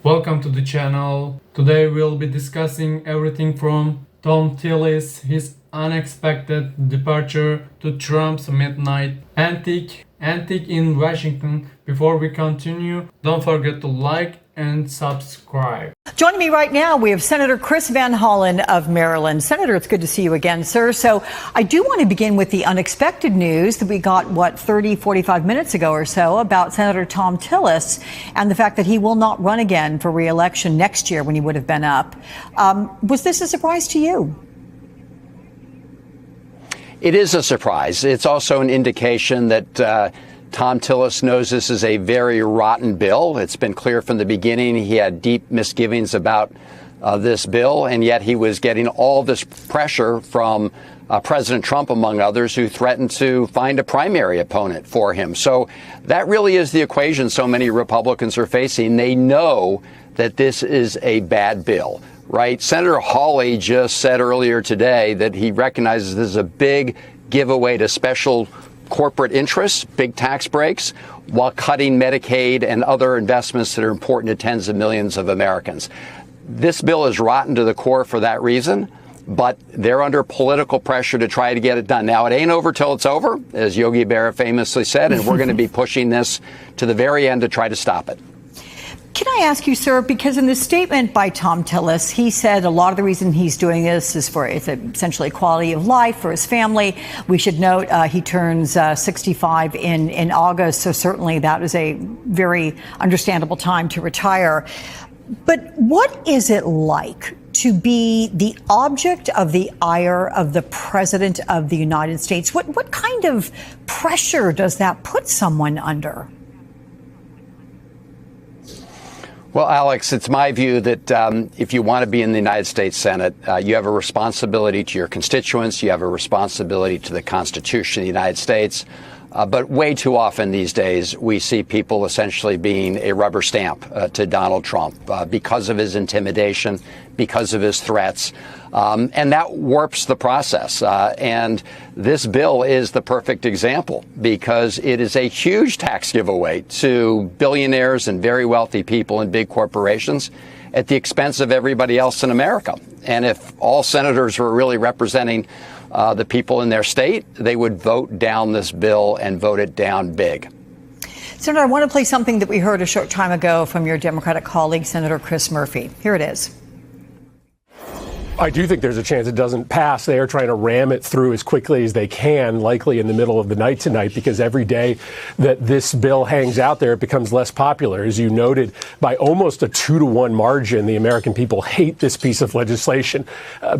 Welcome to the channel. Today we'll be discussing everything from Tom Tillis, his unexpected departure, to Trump's midnight antic in Washington. Before we continue, don't forget to like and subscribe. Joining me right now, we have Senator Chris Van Hollen of Maryland. Senator, it's good to see you again, sir. So I do want to begin with the unexpected news that we got, 45 minutes ago or so about Senator Tom Tillis and the fact that he will not run again for re-election next year when he would have been up. Was this a surprise to you? It is a surprise. It's also an indication that Tom Tillis knows this is a very rotten bill. It's been clear from the beginning he had deep misgivings about this bill, and yet he was getting all this pressure from President Trump, among others, who threatened to find a primary opponent for him. So that really is the equation so many Republicans are facing. They know that this is a bad bill. Right. Senator Hawley just said earlier today that he recognizes this is a big giveaway to special corporate interests, big tax breaks, while cutting Medicaid and other investments that are important to tens of millions of Americans. This bill is rotten to the core for that reason, but they're under political pressure to try to get it done. Now, it ain't over till it's over, as Yogi Berra famously said, and we're going to be pushing this to the very end to try to stop it. Can I ask you, sir, because in the statement by Tom Tillis, he said a lot of the reason he's doing this is for it's essentially quality of life for his family. We should note he turns 65 in August, so certainly that is a very understandable time to retire. But what is it like to be the object of the ire of the President of the United States? What kind of pressure does that put someone under? Well, Alex, it's my view that if you want to be in the United States Senate, you have a responsibility to your constituents. You have a responsibility to the Constitution of the United States. But way too often these days, we see people essentially being a rubber stamp to Donald Trump because of his intimidation, because of his threats. And that warps the process. And this bill is the perfect example because it is a huge tax giveaway to billionaires and very wealthy people and big corporations at the expense of everybody else in America. And if all senators were really representing the people in their state, they would vote down this bill and vote it down big. Senator, I want to play something that we heard a short time ago from your Democratic colleague, Senator Chris Murphy. Here it is. I do think there's a chance it doesn't pass. They are trying to ram it through as quickly as they can, likely in the middle of the night tonight, because every day that this bill hangs out there, it becomes less popular. As you noted, by almost a 2-to-1 margin, the American people hate this piece of legislation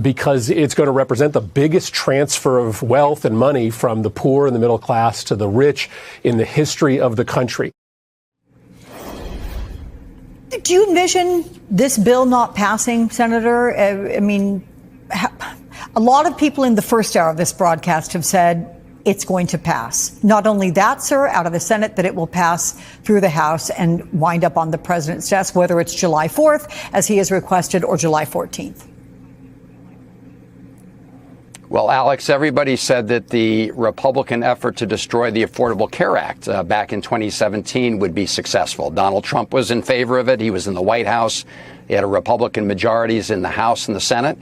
because it's going to represent the biggest transfer of wealth and money from the poor and the middle class to the rich in the history of the country. Do you envision this bill not passing, Senator? I mean, a lot of people in the first hour of this broadcast have said it's going to pass. Not only that, sir, out of the Senate, that it will pass through the House and wind up on the president's desk, whether it's July 4th, as he has requested, or July 14th. Well, Alex, everybody said that the Republican effort to destroy the Affordable Care Act back in 2017 would be successful. Donald Trump was in favor of it. He was in the White House. He had a Republican majorities in the House and the Senate.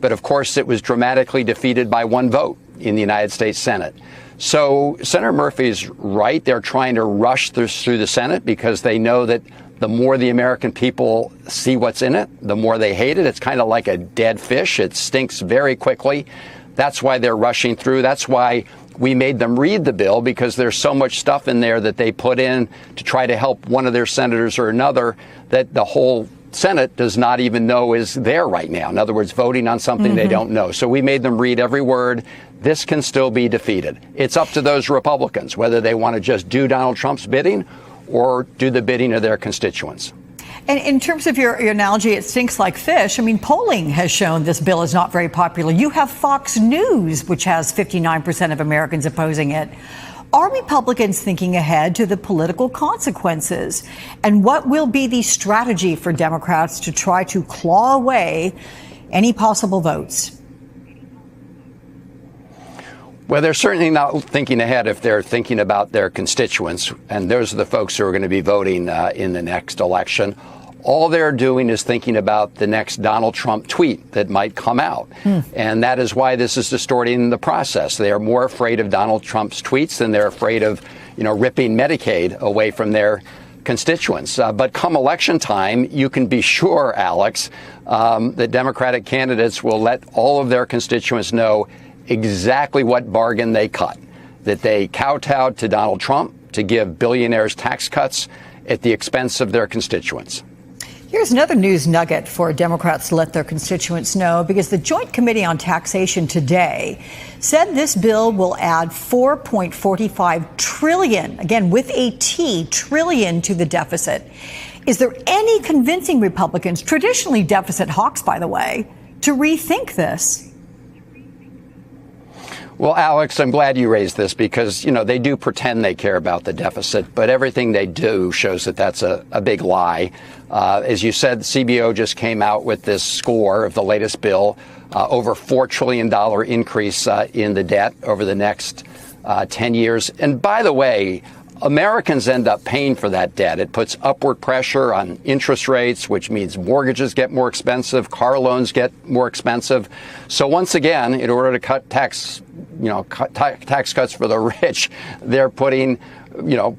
But of course, it was dramatically defeated by one vote in the United States Senate. So Senator Murphy's right. They're trying to rush this through the Senate because they know that the more the American people see what's in it, the more they hate it. It's kind of like a dead fish. It stinks very quickly. That's why they're rushing through. That's why we made them read the bill, because there's so much stuff in there that they put in to try to help one of their senators or another that the whole Senate does not even know is there right now. In other words, voting on something they don't know. So we made them read every word. This can still be defeated. It's up to those Republicans whether they want to just do Donald Trump's bidding or do the bidding of their constituents. And in terms of your analogy, it stinks like fish. I mean, polling has shown this bill is not very popular. You have Fox News, which has 59% of Americans opposing it. Are Republicans thinking ahead to the political consequences? And what will be the strategy for Democrats to try to claw away any possible votes? Well, they're certainly not thinking ahead if they're thinking about their constituents, and those are the folks who are going to be voting in the next election. all they're doing is thinking about the next Donald Trump tweet that might come out. And that is why this is distorting the process. They are more afraid of Donald Trump's tweets than they're afraid of, ripping Medicaid away from their constituents. But come election time, you can be sure, Alex, that Democratic candidates will let all of their constituents know exactly what bargain they cut, that they kowtowed to Donald Trump to give billionaires tax cuts at the expense of their constituents. Here's another news nugget for Democrats to let their constituents know, because the Joint Committee on Taxation today said this bill will add $4.45 trillion, again with a T, trillion to the deficit. Is there any convincing Republicans, traditionally deficit hawks, by the way, to rethink this? Well, Alex, I'm glad you raised this because, they do pretend they care about the deficit, but everything they do shows that that's a big lie. As you said, CBO just came out with this score of the latest bill, over $4 trillion increase in the debt over the next 10 years. And by the way, Americans end up paying for that debt. It puts upward pressure on interest rates, which means mortgages get more expensive, car loans get more expensive. So once again, in order to cut tax cuts for the rich, they're putting,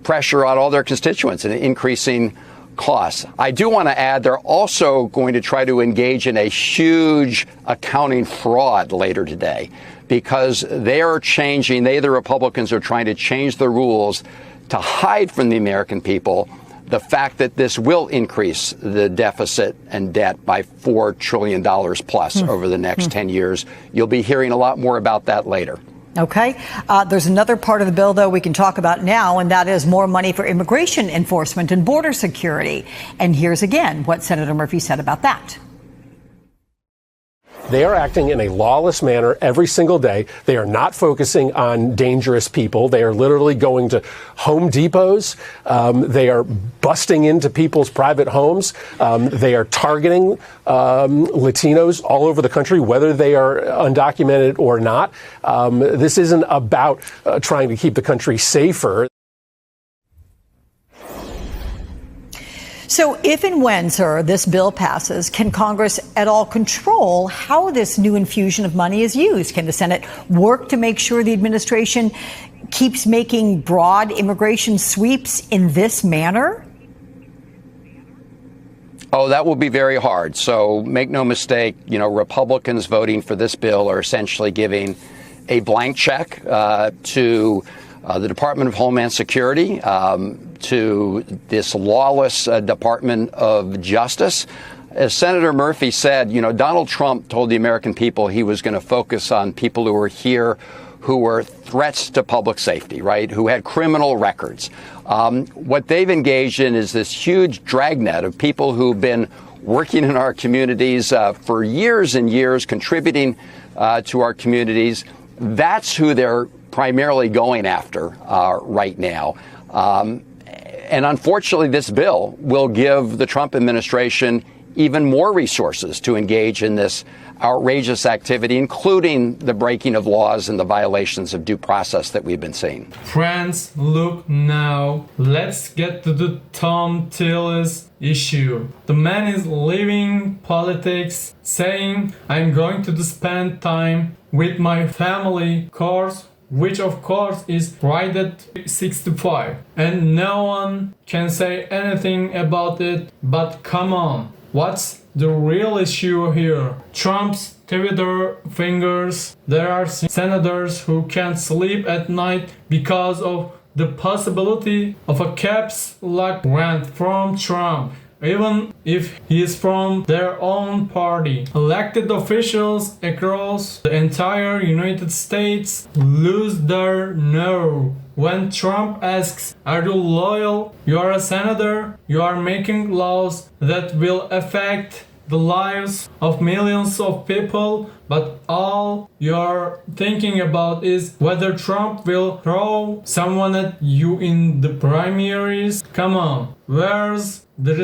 pressure on all their constituents and increasing costs. I do want to add they're also going to try to engage in a huge accounting fraud later today because they, the Republicans, are trying to change the rules to hide from the American people the fact that this will increase the deficit and debt by $4 trillion plus over the next 10 years. You'll be hearing a lot more about that later. Okay. There's another part of the bill, though, we can talk about now, and that is more money for immigration enforcement and border security. And here's again what Senator Murphy said about that. They are acting in a lawless manner every single day. They are not focusing on dangerous people. They are literally going to Home Depots. They are busting into people's private homes. They are targeting Latinos all over the country, whether they are undocumented or not. This isn't about trying to keep the country safer. So if and when, sir, this bill passes, can Congress at all control how this new infusion of money is used? Can the Senate work to make sure the administration keeps making broad immigration sweeps in this manner? Oh, that will be very hard. So make no mistake, Republicans voting for this bill are essentially giving a blank check to the Department of Homeland Security, to this lawless Department of Justice. As Senator Murphy said, Donald Trump told the American people he was going to focus on people who were here who were threats to public safety, right, who had criminal records. What they've engaged in is this huge dragnet of people who've been working in our communities for years and years, contributing to our communities. That's who they're primarily going after right now. And unfortunately, this bill will give the Trump administration even more resources to engage in this outrageous activity, including the breaking of laws and the violations of due process that we've been seeing. Friends, look now. Let's get to the Tom Tillis issue. The man is leaving politics, saying, I'm going to spend time with my family, course, which of course is right at 65, and no one can say anything about it. But come on, what's the real issue here? Trump's Twitter fingers. There are senators who can't sleep at night because of the possibility of a caps lock rant from Trump, even if he is from their own party. Elected officials across the entire United States lose their nerve when Trump asks, are you loyal? You are a senator. You are making laws that will affect the lives of millions of people, but all you're thinking about is whether Trump will throw someone at you in the primaries. Come on, where's the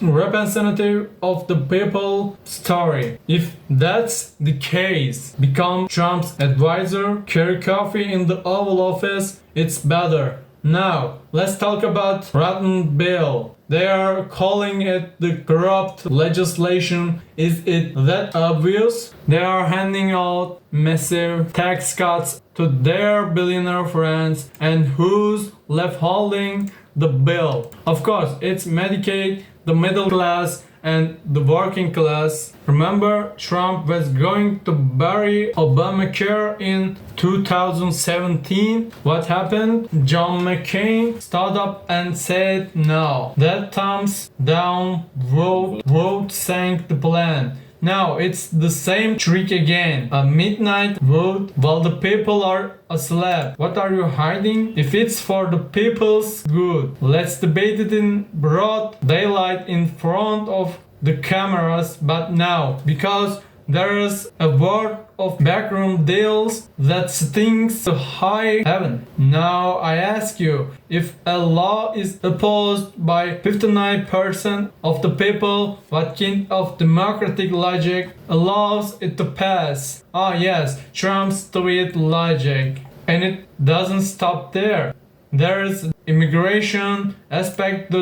representative of the people story? If that's the case, become Trump's advisor, carry coffee in the Oval Office, it's better. Now, let's talk about rotten bill. They are calling it the corrupt legislation. Is it that obvious? They are handing out massive tax cuts to their billionaire friends, and who's left holding the bill? Of course, it's Medicaid, the middle class, and the working class. Remember, Trump was going to bury Obamacare in 2017. What happened? John McCain stood up and said no. That thumbs down vote sank the plan. Now it's the same trick again. A midnight vote while the people are asleep. What are you hiding? If it's for the people's good, let's debate it in broad daylight in front of the cameras. But now, because there is a word of backroom deals that stinks to high heaven. Now I ask you, if a law is opposed by 59% of the people, what kind of democratic logic allows it to pass? Ah yes, Trump's tweet logic. And it doesn't stop there. There's immigration aspect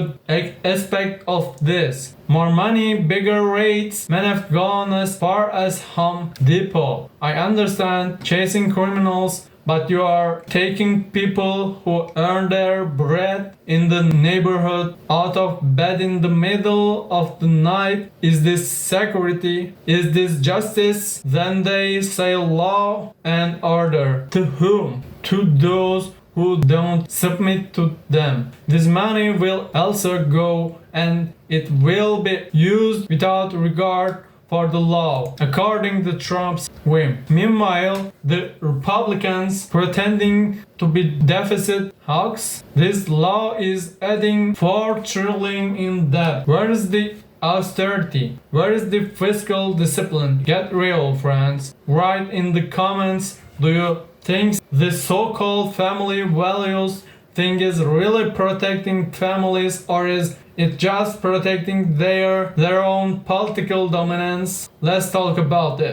of this. More money, bigger rates, men have gone as far as Home Depot. I understand chasing criminals, but you are taking people who earn their bread in the neighborhood out of bed in the middle of the night. Is this security? Is this justice? Then they say law and order. To whom? To those who don't submit to them. This money will also go, and it will be used without regard for the law, according to Trump's whim. Meanwhile, the Republicans pretending to be deficit hawks. This law is adding $4 trillion in debt. Where is the austerity? Where is the fiscal discipline? Get real, friends. Write in the comments, do you think this so-called family values thing is really protecting families, or is it just protecting their own political dominance? Let's talk about it.